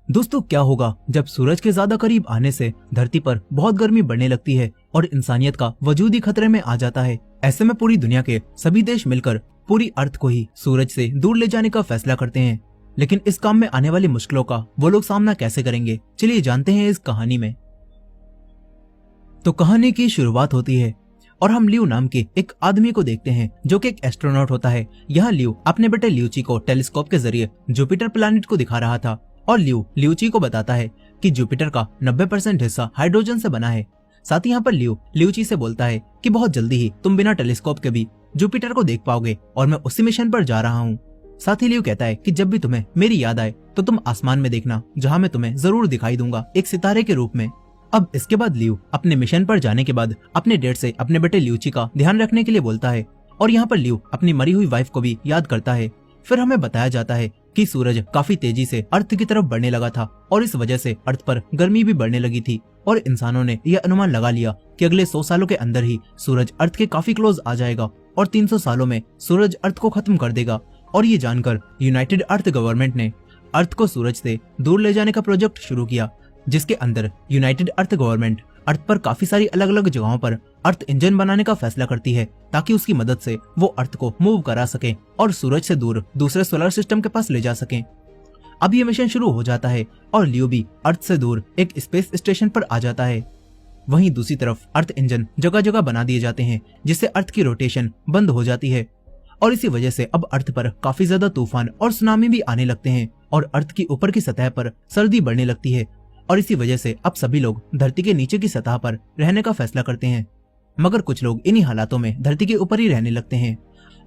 दोस्तों, क्या होगा जब सूरज के ज्यादा करीब आने से धरती पर बहुत गर्मी बढ़ने लगती है और इंसानियत का वजूद ही खतरे में आ जाता है। ऐसे में पूरी दुनिया के सभी देश मिलकर पूरी अर्थ को ही सूरज से दूर ले जाने का फैसला करते हैं। लेकिन इस काम में आने वाली मुश्किलों का वो लोग सामना कैसे करेंगे, चलिए जानते हैं इस कहानी में। तो कहानी की शुरुआत होती है और हम लियो नाम के एक आदमी को देखते हैं जो कि एक एस्ट्रोनॉट होता है। यहाँ लियो अपने बेटे लियूची को टेलीस्कोप के जरिए जुपिटर प्लैनेट को दिखा रहा था और लियो लियूची को बताता है कि जुपिटर का 90% हिस्सा हाइड्रोजन से बना है। साथ ही यहाँ पर लियो लियूची से बोलता है कि बहुत जल्दी ही तुम बिना टेलीस्कोप के भी जुपिटर को देख पाओगे और मैं उसी मिशन पर जा रहा हूँ। साथ ही लियो कहता है कि जब भी तुम्हें मेरी याद आए तो तुम आसमान में देखना, जहाँ मैं तुम्हें जरूर दिखाई दूंगा एक सितारे के रूप में। अब इसके बाद लियो अपने मिशन पर जाने के बाद अपने डैड से अपने बेटे लियूची का ध्यान रखने के लिए बोलता है और यहाँ पर लियो अपनी मरी हुई वाइफ को भी याद करता है। फिर हमें बताया जाता है कि सूरज काफी तेजी से अर्थ की तरफ बढ़ने लगा था और इस वजह से अर्थ पर गर्मी भी बढ़ने लगी थी और इंसानों ने यह अनुमान लगा लिया कि अगले 100 सालों के अंदर ही सूरज अर्थ के काफी क्लोज आ जाएगा और 300 सालों में सूरज अर्थ को खत्म कर देगा। और ये जानकर यूनाइटेड अर्थ गवर्नमेंट ने अर्थ को सूरज से दूर ले जाने का प्रोजेक्ट शुरू किया, जिसके अंदर यूनाइटेड अर्थ गवर्नमेंट अर्थ पर काफी सारी अलग अलग जगहों पर अर्थ इंजन बनाने का फैसला करती है ताकि उसकी मदद से वो अर्थ को मूव करा सके और सूरज से दूर दूसरे सोलर सिस्टम के पास ले जा सके। अब ये मिशन शुरू हो जाता है और लियो भी अर्थ से दूर एक स्पेस स्टेशन पर आ जाता है। वहीं दूसरी तरफ अर्थ इंजन जगह जगह बना दिए जाते हैं जिससे अर्थ की रोटेशन बंद हो जाती है और इसी वजह से अब अर्थ पर काफी ज्यादा तूफान और सुनामी भी आने लगते हैं और अर्थ की ऊपर की सतह पर सर्दी बढ़ने लगती है और इसी वजह से अब सभी लोग धरती के नीचे की सतह पर रहने का फैसला करते हैं, मगर कुछ लोग इन्हीं हालातों में धरती के ऊपर ही रहने लगते हैं।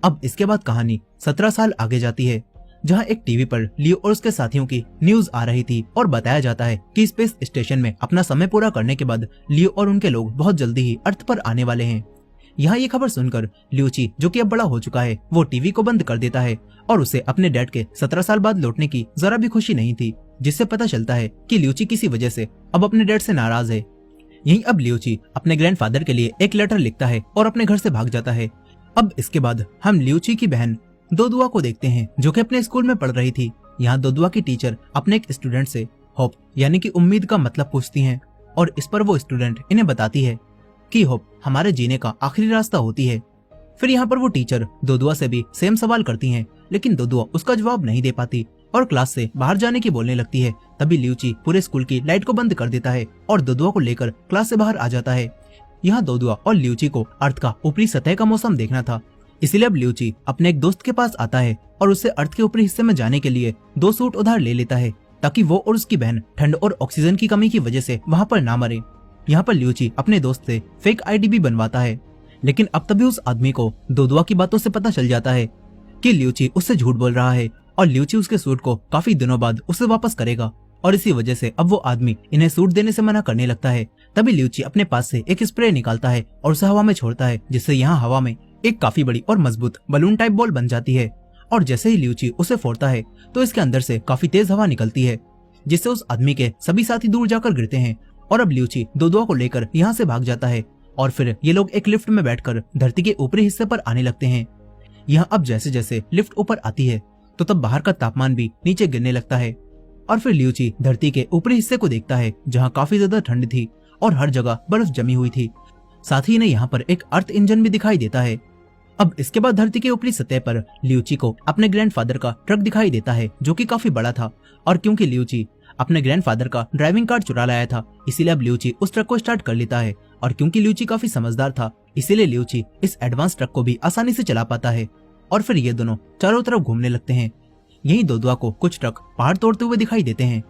अब इसके बाद कहानी 17 साल आगे जाती है, जहां एक टीवी पर लियो और उसके साथियों की न्यूज आ रही थी और बताया जाता है कि स्पेस स्टेशन में अपना समय पूरा करने के बाद लियो और उनके लोग बहुत जल्दी ही अर्थ पर आने वाले हैं। यहाँ ये खबर सुनकर लियूची, जो कि अब बड़ा हो चुका है, वो टीवी को बंद कर देता है और उसे अपने डैड के 17 साल बाद लौटने की जरा भी खुशी नहीं थी, जिससे पता चलता है कि लियूची किसी वजह से अब अपने डैड से नाराज है। यहीं अब लियूची अपने ग्रैंडफादर के लिए एक लेटर लिखता है और अपने घर से भाग जाता है। अब इसके बाद हम लियूची की बहन दोदुआ को देखते हैं, जो कि अपने स्कूल में पढ़ रही थी। यहाँ दोदुआ की टीचर अपने एक स्टूडेंट से होप यानी कि उम्मीद का मतलब पूछती हैं और इस पर वो स्टूडेंट इन्हें बताती है कि होप हमारे जीने का आखिरी रास्ता होती है। फिर यहाँ पर वो टीचर दोदुआ से भी सेम सवाल करती हैं, लेकिन दोदुआ उसका जवाब नहीं दे पाती और क्लास से बाहर जाने की बोलने लगती है। तभी लियूची पूरे स्कूल की लाइट को बंद कर देता है और दोदुआ को लेकर क्लास से बाहर आ जाता है। यहाँ दोदुआ और लियूची को अर्थ का ऊपरी सतह का मौसम देखना था, इसलिए अब लियूची अपने एक दोस्त के पास आता है और उससे अर्थ के ऊपरी हिस्से में जाने के लिए 2 सूट उधार ले लेता है ताकि वो और उसकी बहन ठंड और ऑक्सीजन की कमी की वजह से वहाँ पर ना मरे। यहाँ पर लियूची अपने दोस्त से फेक आईडी भी बनवाता है, लेकिन अब तभी उस आदमी को दोदुआ की बातों से पता चल जाता है कि लियूची उससे झूठ बोल रहा है और लियूची उसके सूट को काफी दिनों बाद उसे वापस करेगा और इसी वजह से अब वो आदमी इन्हें सूट देने से मना करने लगता है। तभी लियूची अपने पास से एक स्प्रे निकालता है और उसे हवा में छोड़ता है, जिससे यहाँ हवा में एक काफी बड़ी और मजबूत बलून टाइप बॉल बन जाती है और जैसे ही लियूची उसे फोड़ता है तो इसके अंदर से काफी तेज हवा निकलती है, जिससे उस आदमी के सभी साथी दूर जाकर गिरते हैं और अब लियूची दोदुआ को लेकर यहाँ से भाग जाता है और फिर ये लोग एक लिफ्ट में बैठकर धरती के ऊपरी हिस्से पर आने लगते हैं। यहाँ अब जैसे जैसे लिफ्ट ऊपर आती है तो तब बाहर का तापमान भी नीचे गिरने लगता है और फिर लियूची धरती के ऊपरी हिस्से को देखता है, जहाँ काफी ज्यादा ठंड थी और हर जगह बर्फ जमी हुई थी। साथ ही इन्हें यहाँ पर एक अर्थ इंजन भी दिखाई देता है। अब इसके बाद धरती के ऊपरी सतह पर लियूची को अपने ग्रैंडफादर का ट्रक दिखाई देता है, जो कि काफी बड़ा था और क्योंकि लियूची अपने ग्रैंडफादर का ड्राइविंग कार्ड चुरा लाया था, इसीलिए अब लियूची उस ट्रक को स्टार्ट कर लेता है और क्योंकि लियूची काफी समझदार था, इसीलिए लियूची इस एडवांस ट्रक को भी आसानी से चला पाता है और फिर ये दोनों चारों तरफ घूमने लगते हैं। यही दोदुआ को कुछ ट्रक पहाड़ तोड़ते हुए दिखाई देते हैं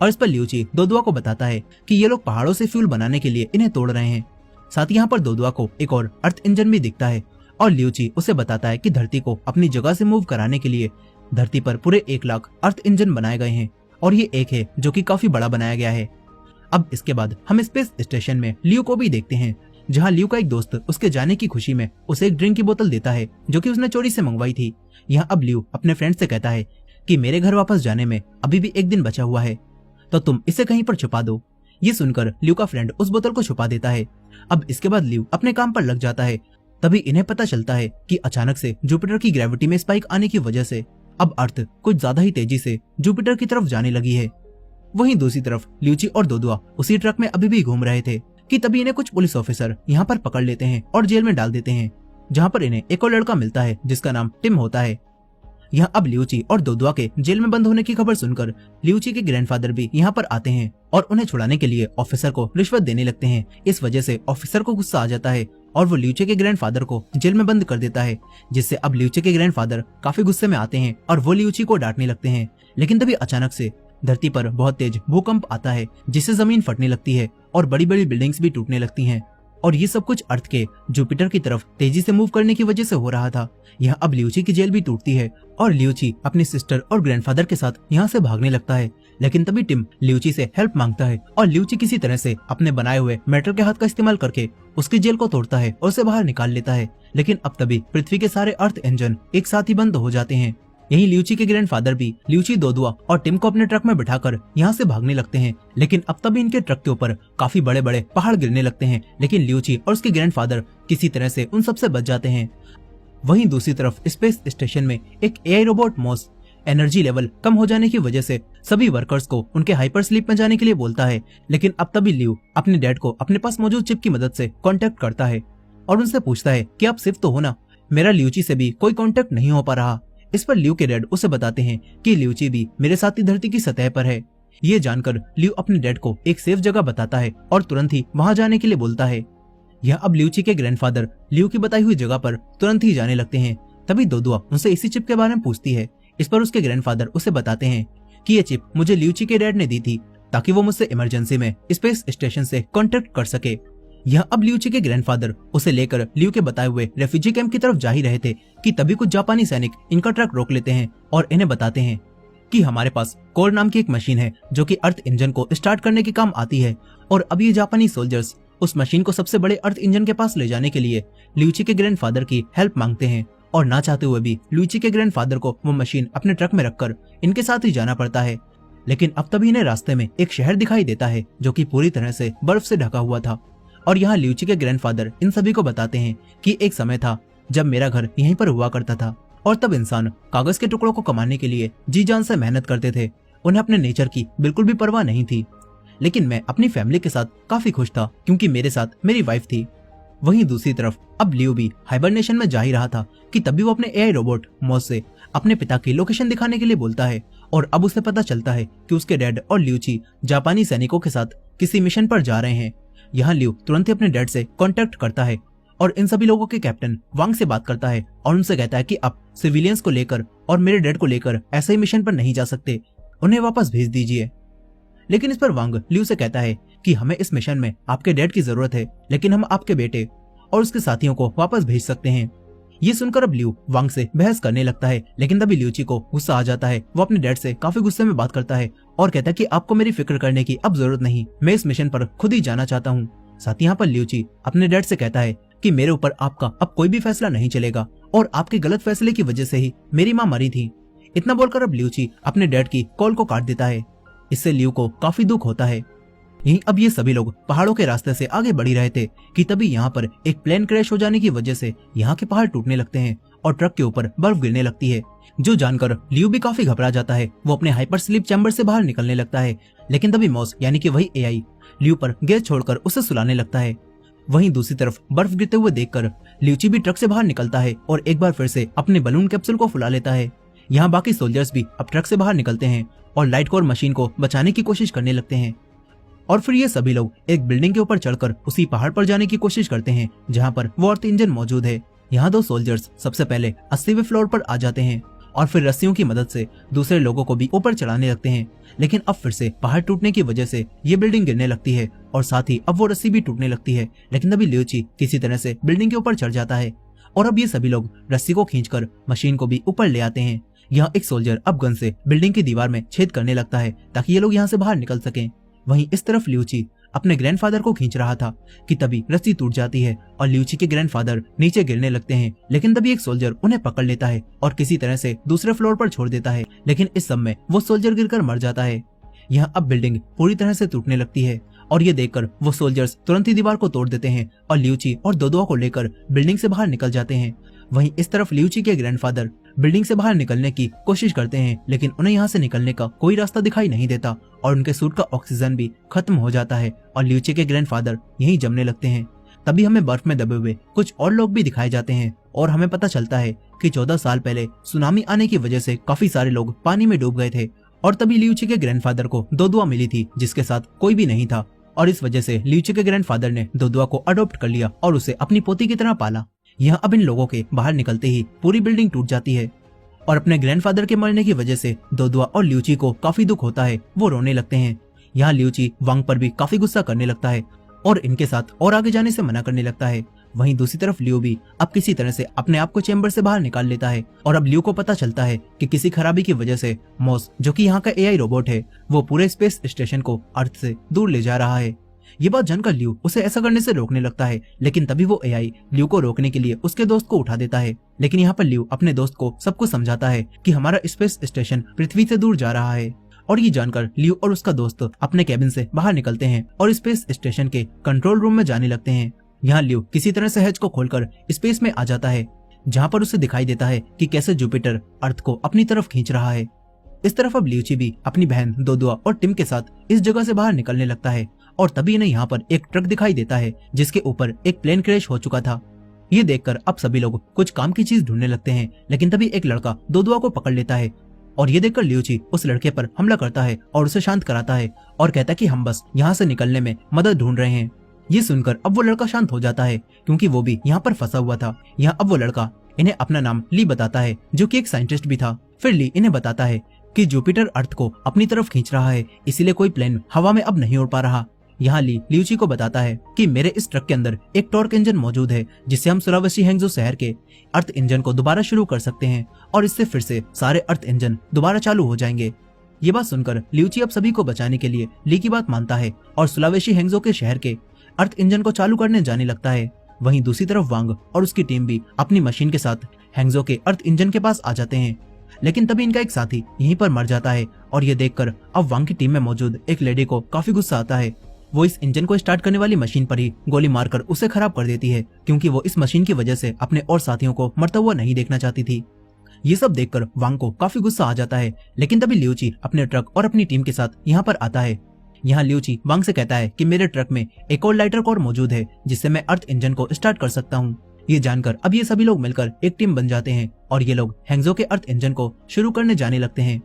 और इस पर लियूची दोदुआ को बताता है कि ये लोग पहाड़ों से फ्यूल बनाने के लिए इन्हें तोड़ रहे हैं। साथ ही यहाँ पर दोदुआ को एक और अर्थ इंजन भी दिखता है और लियूची उसे बताता है कि धरती को अपनी जगह से मूव कराने के लिए धरती पर पूरे 1 लाख अर्थ इंजन बनाए गए हैं और ये एक है जो कि काफी बड़ा बनाया गया है। अब इसके बाद हम स्पेस स्टेशन में लियो को भी देखते हैं, जहाँ लियो का एक दोस्त उसके जाने की खुशी में उसे एक ड्रिंक की बोतल देता है, जो कि उसने चोरी से मंगवाई थी। यहाँ अब लियो अपने फ्रेंड से कहता है कि मेरे घर वापस जाने में अभी भी 1 दिन बचा हुआ है, तो तुम इसे कहीं पर छुपा दो। ये सुनकर लियो का फ्रेंड उस बोतल को छुपा देता है। अब इसके बाद लियो अपने काम पर लग जाता है। तभी इन्हें पता चलता है कि अचानक से जुपिटर की ग्रेविटी में स्पाइक आने की वजह से अब अर्थ कुछ ज्यादा ही तेजी से जुपिटर की तरफ जाने लगी है। वहीं दूसरी तरफ ल्यूची और दोदुआ उसी ट्रक में अभी भी घूम रहे थे कि तभी इन्हें कुछ पुलिस ऑफिसर यहाँ पर पकड़ लेते हैं और जेल में डाल देते हैं, जहाँ पर इन्हें एक और लड़का मिलता है जिसका नाम टिम होता है। यहाँ अब ल्यूची और दोदुआ के जेल में बंद होने की खबर सुनकर ल्यूची के ग्रैंडफादर भी यहाँ पर आते हैं और उन्हें छुड़ाने के लिए ऑफिसर को रिश्वत देने लगते हैं। इस वजह से ऑफिसर को गुस्सा आ जाता है और वो ल्यूची के ग्रैंडफादर को जेल में बंद कर देता है, जिससे अब ल्यूची के ग्रैंडफादर काफी गुस्से में आते हैं और वो ल्यूची को डांटने लगते हैं। लेकिन तभी अचानक से धरती पर बहुत तेज भूकंप आता है, जिससे जमीन फटने लगती है और बड़ी बड़ी बिल्डिंग्स भी टूटने लगती हैं। और ये सब कुछ अर्थ के जुपिटर की तरफ तेजी से मूव करने की वजह से हो रहा था। यहाँ अब ल्यूची की जेल भी टूटती है और ल्यूची अपनी सिस्टर और ग्रैंडफादर के साथ यहाँ से भागने लगता है। लेकिन तभी टिम ल्यूची से हेल्प मांगता है और ल्यूची किसी तरह से अपने बनाए हुए मेटल के हाथ का इस्तेमाल करके उसकी जेल को तोड़ता है और उसे बाहर निकाल लेता है। लेकिन अब तभी पृथ्वी के सारे अर्थ इंजन एक साथ ही बंद हो जाते हैं। यही ल्यूची के ग्रैंडफादर भी ल्यूची, दोदुआ और टिम को अपने ट्रक में बिठाकर यहाँ से भागने लगते हैं। लेकिन अब तभी इनके ट्रक के ऊपर काफी बड़े बड़े पहाड़ गिरने लगते हैं, लेकिन ल्यूची और उसके ग्रैंडफादर किसी तरह से उन सबसे बच जाते हैं। वहीं दूसरी तरफ स्पेस स्टेशन में एक एआई रोबोट मॉस एनर्जी लेवल कम हो जाने की वजह से सभी वर्कर्स को उनके हाइपर स्लीप में जाने के लिए बोलता है। लेकिन अब तभी ल्यू अपने डैड को अपने पास मौजूद चिप की मदद से कांटेक्ट करता है और उनसे पूछता है कि आप सिर्फ तो हो ना, मेरा ल्यूची से भी कोई कांटेक्ट नहीं हो पा रहा। इस पर ल्यू के डैड उसे बताते हैं कि ल्यूची भी मेरे साथ ही धरती की सतह पर है। ये जानकर ल्यू अपने डैड को एक सेफ जगह बताता है और तुरंत ही वहां जाने के लिए बोलता है। यह अब ल्यूची के ग्रैंडफादर ल्यू की बताई हुई जगह पर तुरंत ही जाने लगते हैं। तभी दोदुआ उनसे इसी चिप के बारे में पूछती है। इस पर उसके ग्रैंडफादर उसे बताते हैं कि ये चिप मुझे ल्यूची के डैड ने दी थी ताकि वो मुझसे इमरजेंसी में स्पेस स्टेशन से कांटेक्ट कर सके। यह अब ल्यूची के ग्रैंडफादर उसे लेकर ल्यू के बताए हुए रेफ्यूजी कैंप की तरफ जा ही रहे थे कि तभी कुछ जापानी सैनिक इनका ट्रक रोक लेते हैं और इन्हें बताते हैं कि हमारे पास कोर नाम की एक मशीन है जो कि अर्थ इंजन को स्टार्ट करने के काम आती है। और अब ये जापानी सोल्जर्स उस मशीन को सबसे बड़े अर्थ इंजन के पास ले जाने के लिए ल्यूची के ग्रैंडफादर की हेल्प मांगते हैं और ना चाहते हुए भी ल्यूची के ग्रैंडफादर को वो मशीन अपने ट्रक में रखकर इनके साथ ही जाना पड़ता है। लेकिन अब तभी इन्हें रास्ते में एक शहर दिखाई देता है जो कि पूरी तरह से बर्फ से ढका हुआ था। और यहाँ ल्यूची के ग्रैंडफादर इन सभी को बताते हैं कि एक समय था जब मेरा घर यहीं पर हुआ करता था और तब इंसान कागज के टुकड़ों को कमाने के लिए जी जान से मेहनत करते थे। उन्हें अपने नेचर की बिल्कुल भी परवाह नहीं थी। लेकिन मैं अपनी फैमिली के साथ काफी खुश था क्योंकि मेरे साथ मेरी वाइफ थी। वहीं दूसरी तरफ अब ल्यू भी हाइबरनेशन में जा ही रहा था कि तभी वो अपने एआई रोबोट मॉस से अपने पिता की लोकेशन दिखाने के लिए बोलता है और अब उसे पता चलता है कि उसके डैड और ल्यूची जापानी सैनिकों के साथ किसी मिशन पर जा रहे हैं। यहाँ ल्यू तुरंत ही अपने डैड से कांटेक्ट करता है और इन सभी लोगों के कैप्टन वांग से बात करता है और उनसे कहता है कि आप सिविलियंस को लेकर और मेरे डैड को लेकर ऐसे ही मिशन पर नहीं जा सकते, उन्हें वापस भेज दीजिए। लेकिन इस पर वांग ल्यू से कहता है कि हमें इस मिशन में आपके डैड की जरूरत है, लेकिन हम आपके बेटे और उसके साथियों को वापस भेज सकते हैं। ये सुनकर अब ल्यू वांग से बहस करने लगता है, लेकिन तभी ल्यूची को गुस्सा आ जाता है। वो अपने डैड से काफी गुस्से में बात करता है और कहता है कि आपको मेरी फिक्र करने की अब जरूरत नहीं, मैं इस मिशन पर खुद ही जाना चाहता हूँ। साथ ही यहाँ पर ल्यूची अपने डैड से कहता है कि मेरे ऊपर आपका अब कोई भी फैसला नहीं चलेगा और आपके गलत फैसले की वजह से ही मेरी माँ मरी थी। इतना बोलकर अब ल्यूची अपने डैड की कॉल को काट देता है। इससे ल्यू को काफी दुख होता है। यहीं अब ये सभी लोग पहाड़ों के रास्ते से आगे बढ़ ही रहे थे कि तभी यहाँ पर एक प्लेन क्रैश हो जाने की वजह से यहाँ के पहाड़ टूटने लगते हैं और ट्रक के ऊपर बर्फ गिरने लगती है, जो जानकर ल्यू भी काफी घबरा जाता है। वो अपने हाइपर स्लीप चैम्बर से बाहर निकलने लगता है, लेकिन तभी मॉस यानी कि वही एआई ल्यू पर गैस छोड़कर उसे सुलाने लगता है। वहीं दूसरी तरफ बर्फ गिरते हुए देखकर ल्यूची भी ट्रक से बाहर निकलता है और एक बार फिर से अपने बलून कैप्सूल को फुला लेता है। यहाँ बाकी सोल्जर्स भी अब ट्रक से बाहर निकलते हैं और लाइट कोर मशीन को बचाने की कोशिश करने लगते हैं। और फिर ये सभी लोग एक बिल्डिंग के ऊपर चढ़कर उसी पहाड़ पर जाने की कोशिश करते हैं जहाँ पर वो अर्थ इंजन मौजूद है। यहाँ दो सोल्जर्स सबसे पहले 80वें फ्लोर पर आ जाते हैं और फिर रस्सियों की मदद से दूसरे लोगों को भी ऊपर चढ़ाने लगते हैं। लेकिन अब फिर से पहाड़ टूटने की वजह से ये बिल्डिंग गिरने लगती है और साथ ही अब वो रस्सी भी टूटने लगती है। लेकिन तभी ल्यूची किसी तरह से बिल्डिंग के ऊपर चढ़ जाता है और अब ये सभी लोग रस्सी को खींचकर मशीन को भी ऊपर ले आते हैं। यहाँ एक सोल्जर अब गन से बिल्डिंग की दीवार में छेद करने लगता है ताकि ये लोग यहाँ से बाहर निकल सकें। वहीं इस तरफ ल्यूची अपने ग्रैंडफादर को खींच रहा था कि तभी रस्सी टूट जाती है और ल्यूची के ग्रैंडफादर नीचे गिरने लगते हैं। लेकिन तभी एक सोल्जर उन्हें पकड़ लेता है और किसी तरह से दूसरे फ्लोर पर छोड़ देता है। लेकिन इस सब में वो सोल्जर गिरकर मर जाता है। यहाँ अब बिल्डिंग पूरी तरह से टूटने लगती है और ये देखकर वो सोल्जर्स तुरंत ही दीवार को तोड़ देते हैं और ल्यूची और दोदुआ को लेकर बिल्डिंग से बाहर निकल जाते हैं। वहीं इस तरफ ल्यूची के ग्रैंडफादर बिल्डिंग से बाहर निकलने की कोशिश करते हैं, लेकिन उन्हें यहाँ से निकलने का कोई रास्ता दिखाई नहीं देता और उनके सूट का ऑक्सीजन भी खत्म हो जाता है और ल्यूची के ग्रैंडफादर यहीं जमने लगते हैं। तभी हमें बर्फ में दबे हुए कुछ और लोग भी दिखाए जाते हैं और हमें पता चलता है कि 14 साल पहले सुनामी आने की वजह से काफी सारे लोग पानी में डूब गए थे और तभी ल्यूची के ग्रैंडफादर को दोदुआ मिली थी जिसके साथ कोई भी नहीं था और इस वजह से ल्यूची के ग्रैंडफादर ने दोदुआ को अडॉप्ट कर लिया और उसे अपनी पोती की तरह पाला। यहाँ अब इन लोगों के बाहर निकलते ही पूरी बिल्डिंग टूट जाती है और अपने ग्रैंडफादर के मरने की वजह से दोदुआ और ल्यूची को काफी दुख होता है, वो रोने लगते हैं। यहाँ ल्यूची वांग पर भी काफी गुस्सा करने लगता है और इनके साथ और आगे जाने से मना करने लगता है। वहीं दूसरी तरफ लियो भी अब किसी तरह से अपने आप को चेंबर से बाहर निकाल लेता है और अब लियो को पता चलता है कि किसी खराबी की वजह से मॉस, जो कि यहाँ का एआई रोबोट है, वो पूरे स्पेस स्टेशन को अर्थ से दूर ले जा रहा है। ये बात जानकर लियो उसे ऐसा करने से रोकने लगता है, लेकिन तभी वो एआई लियो को रोकने के लिए उसके दोस्त को उठा देता है। लेकिन यहाँ पर लियो अपने दोस्त को सब कुछ समझाता है कि हमारा स्पेस स्टेशन पृथ्वी से दूर जा रहा है और ये जानकर लियो और उसका दोस्त अपने कैबिन से बाहर निकलते हैं और स्पेस स्टेशन के कंट्रोल रूम में जाने लगते हैं। यहाँ लियो किसी तरह से हैच को खोलकर स्पेस में आ जाता है, जहाँ पर उसे दिखाई देता है कि कैसे जुपिटर अर्थ को अपनी तरफ खींच रहा है। इस तरफ अब ल्यूची भी अपनी बहन दोदुआ और टिम के साथ इस जगह से बाहर निकलने लगता है और तभी इन्हें यहाँ पर एक ट्रक दिखाई देता है जिसके ऊपर एक प्लेन क्रैश हो चुका था। ये देखकर अब सभी लोग कुछ काम की चीज ढूंढने लगते हैं, लेकिन तभी एक लड़का दोदुआ को पकड़ लेता है और ये देखकर ल्यूची उस लड़के पर हमला करता है और उसे शांत कराता है और कहता है कि हम बस यहाँ से निकलने में मदद ढूंढ रहे हैं। ये सुनकर अब वो लड़का शांत हो जाता है क्योंकि वो भी यहाँ पर फंसा हुआ था। यहाँ अब वो लड़का इन्हें अपना नाम ली बताता है, जो कि एक साइंटिस्ट भी था। फिर ली इन्हें बताता है कि जुपिटर अर्थ को अपनी तरफ खींच रहा है, इसीलिए कोई प्लेन हवा में अब नहीं उड़ पा रहा। यहाँ ली ल्यूची को बताता है कि मेरे इस ट्रक के अंदर एक टॉर्क इंजन मौजूद है जिससे हम सुलावेसी हैंगजो शहर के अर्थ इंजन को दोबारा शुरू कर सकते हैं और इससे फिर से सारे अर्थ इंजन दोबारा चालू हो जाएंगे। ये बात सुनकर ल्यूची अब सभी को बचाने के लिए ली की बात मानता है और सुलावेसी हैंगजो के शहर के अर्थ इंजन को चालू करने जाने लगता है। वहीं दूसरी तरफ वांग और उसकी टीम भी अपनी मशीन के साथ हैंगजो के अर्थ इंजन के पास आ जाते हैं, लेकिन तभी इनका एक साथी यहीं पर मर जाता है और ये देखकर अब वांग की टीम में मौजूद एक लेडी को काफी गुस्सा आता है। वो इस इंजन को स्टार्ट करने वाली मशीन पर ही गोली मारकर उसे खराब कर देती है क्योंकि वो इस मशीन की वजह से अपने और साथियों को मरता हुआ नहीं देखना चाहती थी। ये सब देखकर वांग को काफी गुस्सा आ जाता है, लेकिन तभी ल्यूची अपने ट्रक और अपनी टीम के साथ यहाँ पर आता है। यहाँ ल्यूची वांग से कहता है कि मेरे ट्रक में एक और लाइटर कोर मौजूद है जिससे मैं अर्थ इंजन को स्टार्ट कर सकता हूँ। ये जानकर अब ये सभी लोग मिलकर एक टीम बन जाते हैं और ये लोग हैंगजो के अर्थ इंजन को शुरू करने जाने लगते हैं।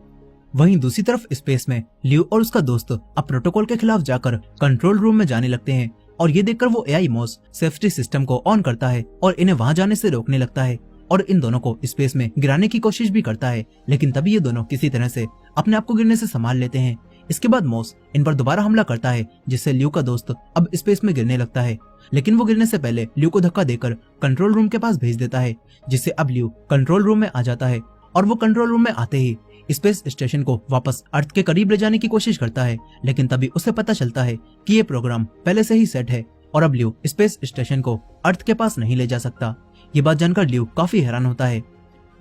वहीं दूसरी तरफ स्पेस में लियो और उसका दोस्त अब प्रोटोकॉल के खिलाफ जाकर कंट्रोल रूम में जाने लगते हैं और ये देखकर वो एआई मॉस सेफ्टी सिस्टम को ऑन करता है और इन्हें वहां जाने से रोकने लगता है और इन दोनों को स्पेस में गिराने की कोशिश भी करता है, लेकिन तभी ये दोनों किसी तरह से अपने आप को गिरने से संभाल लेते हैं। इसके बाद मॉस इन पर दोबारा हमला करता है जिससे लियो का दोस्त अब स्पेस में गिरने लगता है, लेकिन वो गिरने से पहले लियो को धक्का देकर कंट्रोल रूम के पास भेज देता है, जिससे अब लियो कंट्रोल रूम में आ जाता है और वो कंट्रोल रूम में आते ही स्पेस स्टेशन को वापस अर्थ के करीब ले जाने की कोशिश करता है, लेकिन तभी उसे पता चलता है कि ये प्रोग्राम पहले से ही सेट है और अब लियो स्पेस स्टेशन को अर्थ के पास नहीं ले जा सकता। ये बात जानकर लियो काफी हैरान होता है।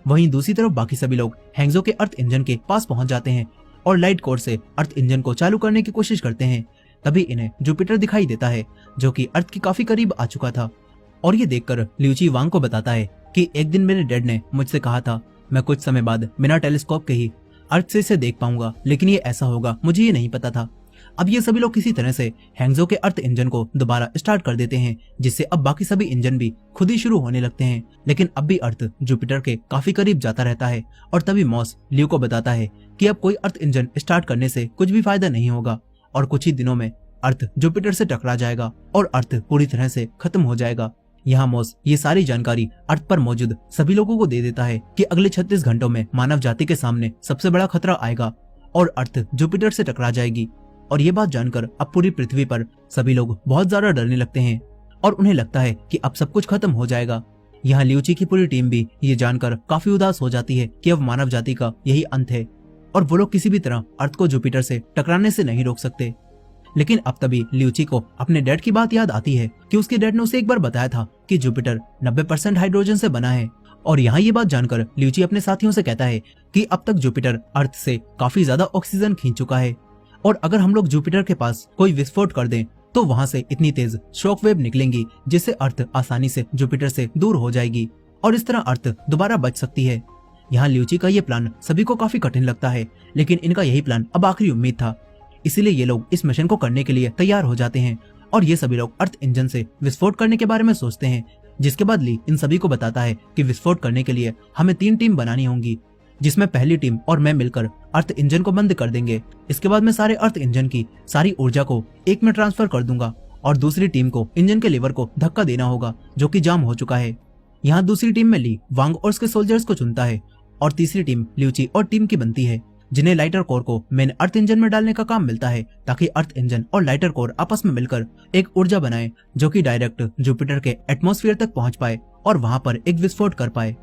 वहीं दूसरी तरफ बाकी सभी लोग हैंगजो के अर्थ इंजन के पास पहुंच जाते हैं और लाइट कोर से अर्थ इंजन को चालू करने की कोशिश करते हैं। तभी इन्हें जुपिटर दिखाई देता है जो कि अर्थ के काफी करीब आ चुका था और ये देखकर ल्यूची वांग को बताता है कि एक दिन मेरे डैड ने मुझसे कहा था मैं कुछ समय बाद बिना टेलीस्कोप के ही अर्थ से इसे देख पाऊंगा, लेकिन ये ऐसा होगा मुझे ये नहीं पता था। अब ये सभी लोग किसी तरह से हैंगजो के अर्थ इंजन को दोबारा स्टार्ट कर देते हैं, जिससे अब बाकी सभी इंजन भी खुद ही शुरू होने लगते हैं, लेकिन अब भी अर्थ जुपिटर के काफी करीब जाता रहता है और तभी मॉस लियो को बताता है कि अब कोई अर्थ इंजन स्टार्ट करने से कुछ भी फायदा नहीं होगा और कुछ ही दिनों में अर्थ जुपिटर से टकरा जाएगा और अर्थ पूरी तरह से खत्म हो जाएगा। यहाँ मॉस ये सारी जानकारी अर्थ पर मौजूद सभी लोगों को दे देता है कि अगले 36 घंटों में मानव जाति के सामने सबसे बड़ा खतरा आएगा और अर्थ जुपिटर से टकरा जाएगी। और ये बात जानकर अब पूरी पृथ्वी पर सभी लोग बहुत ज्यादा डरने लगते हैं और उन्हें लगता है कि अब सब कुछ खत्म हो जाएगा। यहाँ ल्यूची की पूरी टीम भी ये जानकर काफी उदास हो जाती है कि अब मानव जाति का यही अंत है और वो लोग किसी भी तरह अर्थ को जुपिटर से टकराने से नहीं रोक सकते। लेकिन अब तभी ल्यूची को अपने डैड की बात याद आती है कि उसके डैड ने उसे एक बार बताया था कि जुपिटर 90% हाइड्रोजन से बना है। और यहाँ ये बात जानकर ल्यूची अपने साथियों से कहता है कि अब तक जुपिटर अर्थ से काफी ज्यादा ऑक्सीजन खींच चुका है और अगर हम लोग जुपिटर के पास कोई विस्फोट कर दें तो वहां से इतनी तेज शॉक वेव निकलेंगी जिससे अर्थ आसानी से जुपिटर से दूर हो जाएगी और इस तरह अर्थ दोबारा बच सकती है। यहाँ ल्यूची का ये प्लान सभी को काफी कठिन लगता है, लेकिन इनका यही प्लान अब आखिरी उम्मीद था। इसीलिए ये लोग इस मिशन को करने के लिए तैयार हो जाते हैं और ये सभी लोग अर्थ इंजन से विस्फोट करने के बारे में सोचते हैं। जिसके बाद ली इन सभी को बताता है कि विस्फोट करने के लिए हमें 3 टीम बनानी होंगी, जिसमें पहली टीम और मैं मिलकर अर्थ इंजन को बंद कर देंगे। इसके बाद मैं सारे अर्थ इंजन की सारी ऊर्जा को एक में ट्रांसफर कर दूंगा और दूसरी टीम को इंजन के लीवर को धक्का देना होगा जो कि जाम हो चुका है। यहाँ दूसरी टीम में ली वांग और उसके सोल्जर्स को चुनता है और तीसरी टीम ल्यूची और टीम की बनती है, जिन्हें लाइटर कोर को मेन अर्थ इंजन में डालने का काम मिलता है ताकि अर्थ इंजन और लाइटर कोर आपस में मिलकर एक ऊर्जा बनाए जो कि डायरेक्ट जुपिटर के एटमॉस्फेयर तक पहुंच पाए और वहां पर एक विस्फोट कर पाए।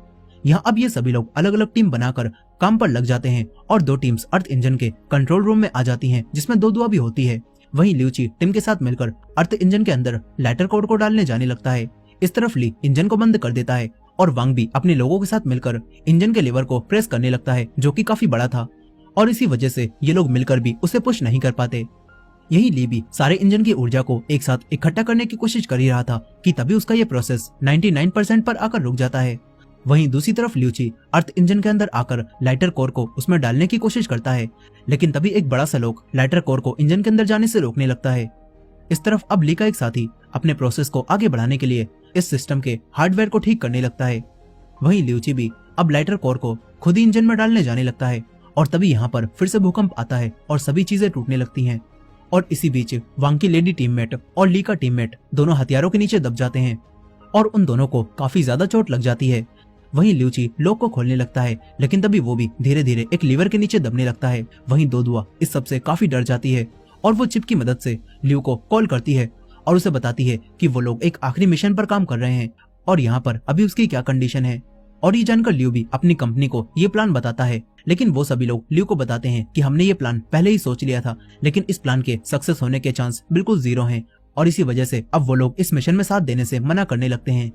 यहाँ अब ये सभी लोग अलग अलग टीम बनाकर काम पर लग जाते हैं और 2 टीम्स अर्थ इंजन के कंट्रोल रूम में आ जाती हैं, जिसमें दुआ भी होती है। वहीं ल्यूची टीम के साथ मिलकर अर्थ इंजन के अंदर लाइटर कोर को डालने जाने लगता है। इस तरफ ली इंजन को बंद कर देता है और वांग भी अपने लोगों के साथ मिलकर इंजन के लीवर को प्रेस करने लगता है जो कि काफी बड़ा था और इसी वजह से ये लोग मिलकर भी उसे पुश नहीं कर पाते। यही ली भी सारे इंजन की ऊर्जा को एक साथ इकट्ठा करने की कोशिश कर ही रहा था कि तभी उसका ये प्रोसेस 99% पर आकर रुक जाता है। वहीं दूसरी तरफ ल्यूची अर्थ इंजन के अंदर आकर लाइटर कोर को उसमें डालने की कोशिश करता है, लेकिन तभी एक बड़ा सा लोग लाइटर कोर को इंजन के अंदर जाने से रोकने लगता है। इस तरफ अब ली का एक साथी अपने प्रोसेस को आगे बढ़ाने के लिए इस सिस्टम के हार्डवेयर को ठीक करने लगता है। वहीं ल्यूची भी अब लाइटर कोर को खुद ही इंजन में डालने जाने लगता है और तभी यहाँ पर फिर से भूकंप आता है और सभी चीजें टूटने लगती हैं। और इसी बीच वांग की लेडी टीममेट और ली का टीममेट दोनों हथियारों के नीचे दब जाते हैं और उन दोनों को काफी ज्यादा चोट लग जाती है। वहीं ल्यूची लॉक को खोलने लगता है, लेकिन तभी वो भी धीरे धीरे एक लीवर के नीचे दबने लगता है। वहीं दुआ इस सब से काफी डर जाती है और वो चिप की मदद से ल्यू को कॉल करती है और उसे बताती है कि वो लोग एक आखिरी मिशन पर काम कर रहे हैं और यहाँ पर अभी उसकी क्या कंडीशन है। और ये जानकर ल्यू भी अपनी कंपनी को ये प्लान बताता है, लेकिन वो सभी लोग ल्यू को बताते हैं कि हमने ये प्लान पहले ही सोच लिया था, लेकिन इस प्लान के सक्सेस होने के चांस बिल्कुल 0 हैं और इसी वजह से अब वो लोग इस मिशन में साथ देने से मना करने लगते हैं।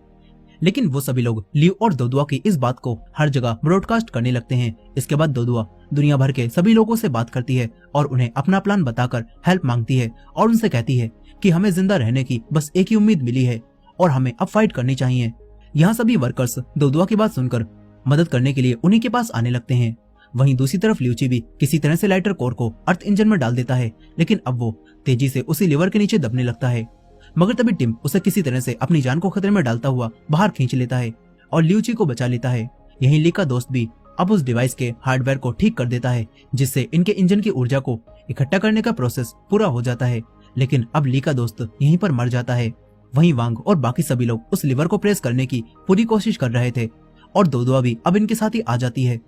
लेकिन वो सभी लोग ल्यू और दुआ की इस बात को हर जगह ब्रॉडकास्ट करने लगते हैं। इसके बाद दुआ दुनिया भर के सभी लोगों से बात करती है और उन्हें अपना प्लान बताकर हेल्प मांगती है और उनसे कहती है कि हमें जिंदा रहने की बस एक ही उम्मीद मिली है और हमें अब फाइट करनी चाहिए। यहाँ सभी वर्कर्स दुआ की बात सुनकर मदद करने के लिए उन्हीं के पास आने लगते हैं। वहीं दूसरी तरफ ल्यूची भी किसी तरह से लाइटर कोर को अर्थ इंजन में डाल देता है, लेकिन अब वो तेजी से उसी लीवर के नीचे दबने लगता है। मगर तभी टिम उसे किसी तरह से अपनी जान को खतरे में डालता हुआ बाहर खींच लेता है और ल्यूची को बचा लेता है। यहीं ली का दोस्त भी अब उस डिवाइस के हार्डवेयर को ठीक कर देता है, जिससे इनके इंजन की ऊर्जा को इकट्ठा करने का प्रोसेस पूरा हो जाता है। लेकिन अब ली का दोस्त यहीं पर मर जाता है। वहीं वांग और बाकी सभी लोग उस लीवर को प्रेस करने की पूरी कोशिश कर रहे थे और दुआ भी अब इनके साथ ही आ जाती है,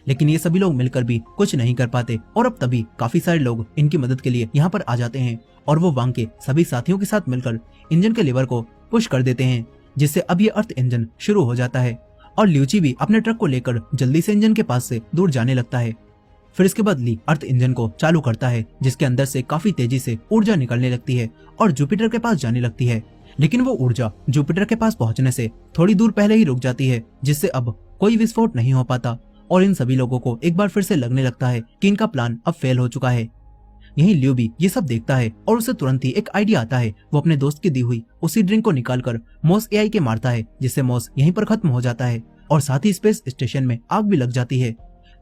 लेकिन ये सभी लोग मिलकर भी कुछ नहीं कर पाते। और अब तभी काफी सारे लोग इनकी मदद के लिए यहाँ पर आ जाते हैं और वो वांग के सभी साथियों के साथ मिलकर इंजन के लीवर को पुश कर देते हैं, जिससे अब ये अर्थ इंजन शुरू हो जाता है और ल्यूची भी अपने ट्रक को लेकर जल्दी से इंजन के पास से दूर जाने लगता है। फिर इसके बाद ली अर्थ इंजन को चालू करता है, जिसके अंदर से काफी तेजी से ऊर्जा निकलने लगती है और जुपिटर के पास जाने लगती है। लेकिन वो ऊर्जा जुपिटर के पास पहुंचने से थोड़ी दूर पहले ही रुक जाती है, जिससे अब कोई विस्फोट नहीं हो पाता और इन सभी लोगों को एक बार फिर से लगने लगता है कि इनका प्लान अब फेल हो चुका है। यहीं ल्यू भी ये सब देखता है और उसे तुरंत ही एक आइडिया आता है। वो अपने दोस्त की दी हुई उसी ड्रिंक को निकालकर मॉस एआई के मारता है, जिससे मॉस यहीं पर खत्म हो जाता है और साथ ही स्पेस स्टेशन में आग भी लग जाती है।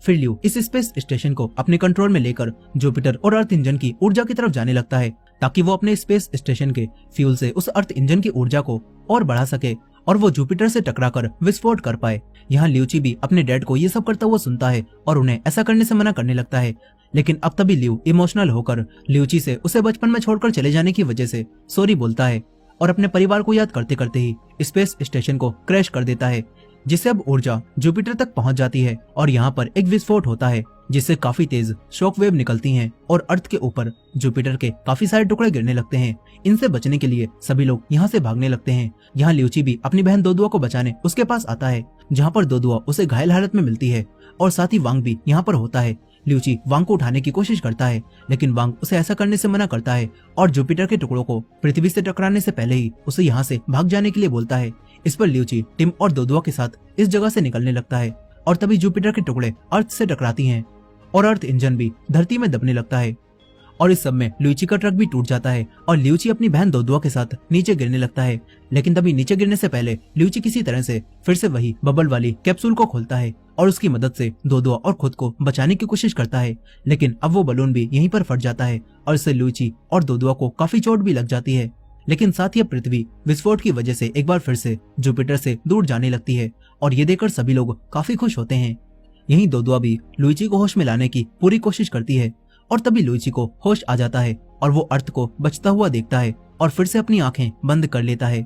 फिर ल्यू इस स्पेस स्टेशन को अपने कंट्रोल में लेकर जुपिटर और अर्थ इंजन की ऊर्जा की तरफ जाने लगता है, ताकि वो अपने स्पेस स्टेशन के फ्यूल से उस अर्थ इंजन की ऊर्जा को और बढ़ा सके और वो जुपिटर से टकराकर विस्फोट कर पाए। यहाँ ल्यूची भी अपने डैड को ये सब करता हुआ सुनता है और उन्हें ऐसा करने से मना करने लगता है। लेकिन अब तभी ल्यू इमोशनल होकर ल्यूची से उसे बचपन में छोड़कर चले जाने की वजह से सॉरी बोलता है और अपने परिवार को याद करते करते ही स्पेस स्टेशन को क्रैश कर देता है, जिससे अब ऊर्जा जुपिटर तक पहुंच जाती है और यहाँ पर एक विस्फोट होता है, जिससे काफी तेज शॉक वेव निकलती हैं और अर्थ के ऊपर जुपिटर के काफी सारे टुकड़े गिरने लगते हैं। इनसे बचने के लिए सभी लोग यहाँ से भागने लगते हैं। यहाँ ल्यूची भी अपनी बहन दुआ को बचाने उसके पास आता है, जहाँ पर दुआ उसे घायल हालत में मिलती है और साथ ही वांग भी यहाँ पर होता है। ल्यूची वांग को उठाने की कोशिश करता है, लेकिन वांग उसे ऐसा करने से मना करता है और जुपिटर के टुकड़ों को पृथ्वी से टकराने से पहले ही उसे यहाँ से भाग जाने के लिए बोलता है। इस पर ल्यूची टिम और दुआ के साथ इस जगह से निकलने लगता है और तभी जुपिटर के टुकड़े अर्थ से टकराती हैं और अर्थ इंजन भी धरती में दबने लगता है और इस सब में ल्यूची का ट्रक भी टूट जाता है और ल्यूची अपनी बहन दोदुआ के साथ नीचे गिरने लगता है। लेकिन तभी नीचे गिरने से पहले ल्यूची किसी तरह से फिर से वही बबल वाली कैप्सूल को खोलता है और उसकी मदद से दोदुआ और खुद को बचाने की कोशिश करता है। लेकिन अब वो बलून भी यहीं पर फट जाता है और इससे ल्यूची और दोदुआ को काफी चोट भी लग जाती है। लेकिन साथ ही पृथ्वी विस्फोट की वजह से एक बार फिर से जुपिटर से दूर जाने लगती है और ये देखकर सभी लोग काफी खुश होते हैं। यहीं दोदुआ भी लुइची को होश में लाने की पूरी कोशिश करती है और तभी लुइची को होश आ जाता है और वो अर्थ को बचता हुआ देखता है और फिर से अपनी आंखें बंद कर लेता है।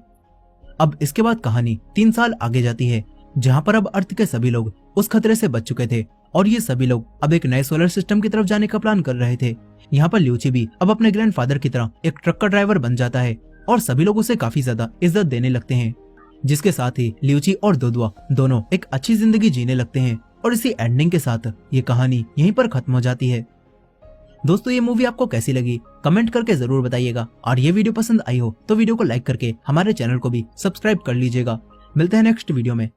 अब इसके बाद कहानी 3 साल आगे जाती है, जहाँ पर अब अर्थ के सभी लोग उस खतरे से बच चुके थे और ये सभी लोग अब एक नए सोलर सिस्टम की तरफ जाने का प्लान कर रहे थे। यहाँ पर ल्यूची भी अब अपने ग्रैंडफादर की तरह एक ट्रक का ड्राइवर बन जाता है और सभी लोग उसे काफी ज्यादा इज्जत देने लगते हैं, जिसके साथ ही ल्यूची और दोदुआ दोनों एक अच्छी जिंदगी जीने लगते हैं। और इसी एंडिंग के साथ ये कहानी यहीं पर खत्म हो जाती है। दोस्तों, ये मूवी आपको कैसी लगी कमेंट करके जरूर बताइएगा और ये वीडियो पसंद आई हो तो वीडियो को लाइक करके हमारे चैनल को भी सब्सक्राइब कर लीजिएगा। मिलते हैं नेक्स्ट वीडियो में।